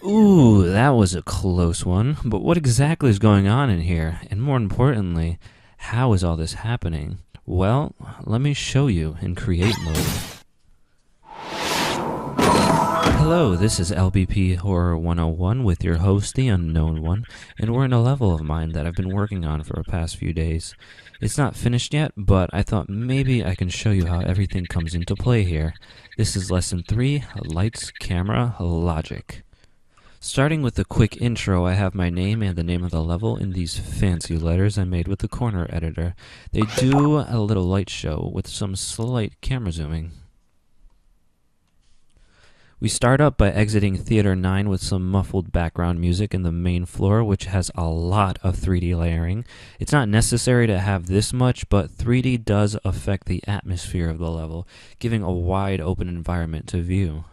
Ooh, that was a close one. But what exactly is going on in here? And more importantly, how is all this happening? Well, let me show you in create mode. Hello, this is LBPHorror101 with your host, the Unknown One, and we're in a level of mine that I've been working on for the past few days. It's not finished yet, but I thought maybe I can show you how everything comes into play here. This is Lesson 3, Lights, Camera, Logic. Starting with a quick intro, I have my name and the name of the level in these fancy letters I made with the corner editor. They do a little light show with some slight camera zooming. We start up by exiting Theater 9 with some muffled background music in the main floor, which has a lot of 3D layering. It's not necessary to have this much, but 3D does affect the atmosphere of the level, giving a wide open environment to view.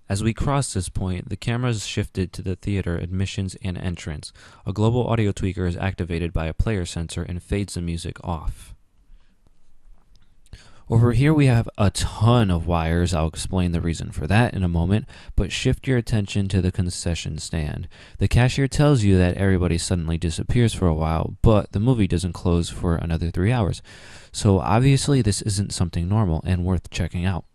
As we cross this point, the camera is shifted to the theater admissions and entrance. A global audio tweaker is activated by a player sensor and fades the music off. Over here we have a ton of wires. I'll explain the reason for that in a moment, but shift your attention to the concession stand. The cashier tells you that everybody suddenly disappears for a while, but the movie doesn't close for another 3 hours. So obviously this isn't something normal and worth checking out.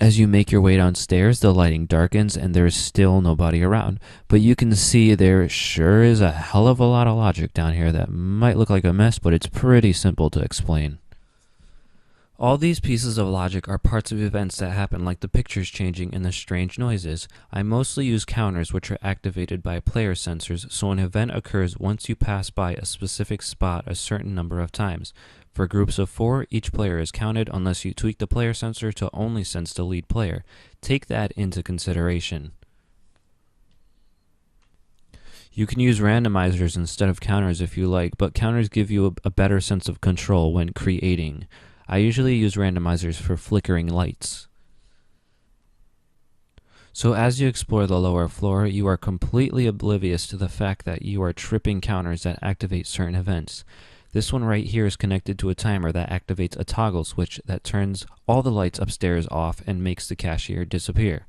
As you make your way downstairs, the lighting darkens and there's still nobody around, but you can see there sure is a hell of a lot of logic down here that might look like a mess, but it's pretty simple to explain. All these pieces of logic are parts of events that happen, like the pictures changing and the strange noises. I mostly use counters, which are activated by player sensors, so an event occurs once you pass by a specific spot a certain number of times. For groups of 4, each player is counted unless you tweak the player sensor to only sense the lead player. Take that into consideration. You can use randomizers instead of counters if you like, but counters give you a better sense of control when creating. I usually use randomizers for flickering lights. So as you explore the lower floor, you are completely oblivious to the fact that you are tripping counters that activate certain events. This one right here is connected to a timer that activates a toggle switch that turns all the lights upstairs off and makes the cashier disappear.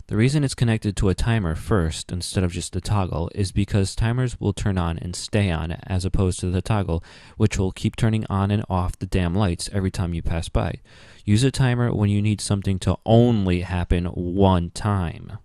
The reason it's connected to a timer first instead of just a toggle is because timers will turn on and stay on as opposed to the toggle, which will keep turning on and off the damn lights every time you pass by. Use a timer when you need something to only happen one time.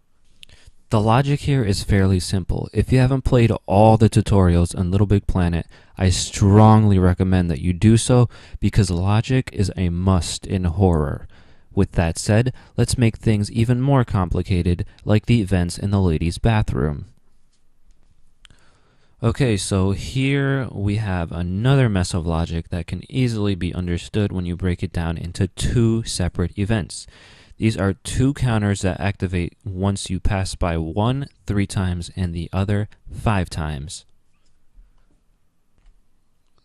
The logic here is fairly simple. If you haven't played all the tutorials on LittleBigPlanet, I strongly recommend that you do so because logic is a must in horror. With that said, let's make things even more complicated, like the events in the ladies' bathroom. Okay, so here we have another mess of logic that can easily be understood when you break it down into 2 separate events. These are 2 counters that activate once you pass by one 3 times and the other 5 times.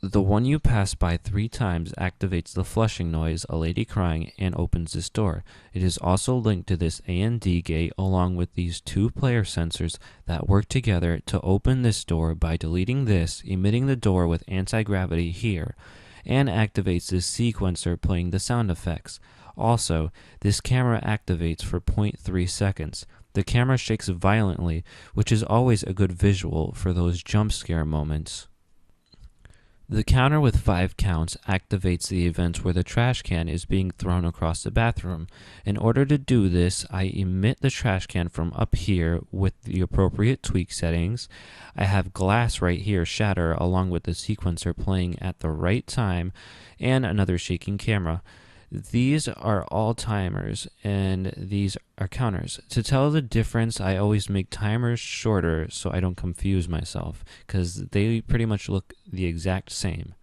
The one you pass by 3 times activates the flushing noise, a lady crying, and opens this door. It is also linked to this A and D gate along with these 2 player sensors that work together to open this door by deleting this, emitting the door with anti-gravity here, and activates this sequencer playing the sound effects. Also, this camera activates for 0.3 seconds. The camera shakes violently, which is always a good visual for those jump scare moments. The counter with 5 counts activates the event where the trash can is being thrown across the bathroom. In order to do this, I emit the trash can from up here with the appropriate tweak settings. I have glass right here shatter along with the sequencer playing at the right time and another shaking camera. These are all timers and these are counters. To tell the difference, I always make timers shorter so I don't confuse myself because they pretty much look the exact same.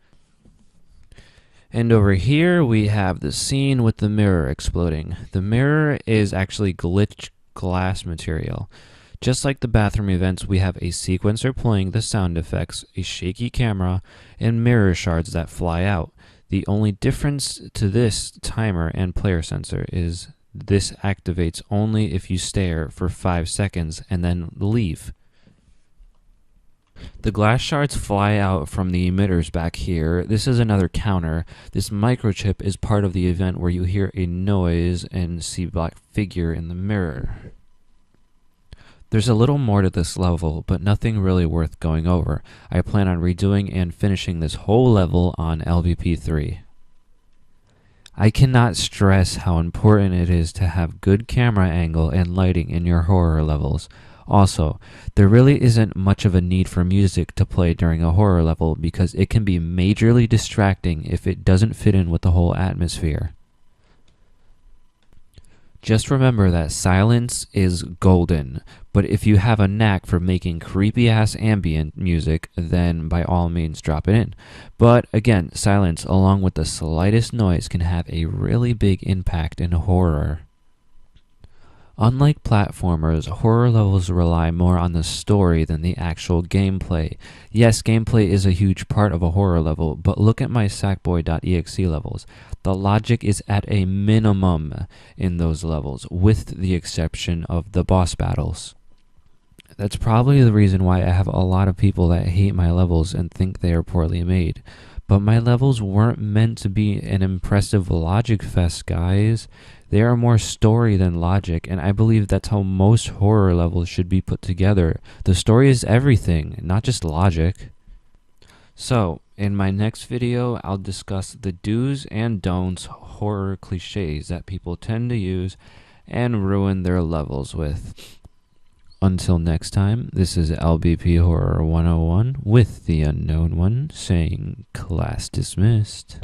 And over here we have the scene with the mirror exploding. The mirror is actually glitch glass material. Just like the bathroom events, we have a sequencer playing the sound effects, a shaky camera, and mirror shards that fly out. The only difference to this timer and player sensor is this activates only if you stare for 5 seconds and then leave. The glass shards fly out from the emitters back here. This is another counter. This microchip is part of the event where you hear a noise and see a black figure in the mirror. There's a little more to this level, but nothing really worth going over. I plan on redoing and finishing this whole level on LBP3. I cannot stress how important it is to have good camera angle and lighting in your horror levels. Also, there really isn't much of a need for music to play during a horror level because it can be majorly distracting if it doesn't fit in with the whole atmosphere. Just remember that silence is golden, but if you have a knack for making creepy-ass ambient music, then by all means drop it in. But again, silence along with the slightest noise can have a really big impact in horror. Unlike platformers, horror levels rely more on the story than the actual gameplay. Yes, gameplay is a huge part of a horror level, but look at my Sackboy.exe levels. The logic is at a minimum in those levels, with the exception of the boss battles. That's probably the reason why I have a lot of people that hate my levels and think they are poorly made. But my levels weren't meant to be an impressive logic fest, guys. They are more story than logic, and I believe that's how most horror levels should be put together. The story is everything, not just logic. So, in my next video, I'll discuss the do's and don'ts horror cliches that people tend to use and ruin their levels with. Until next time, this is LBPHorror101 with the Unknown One saying class dismissed.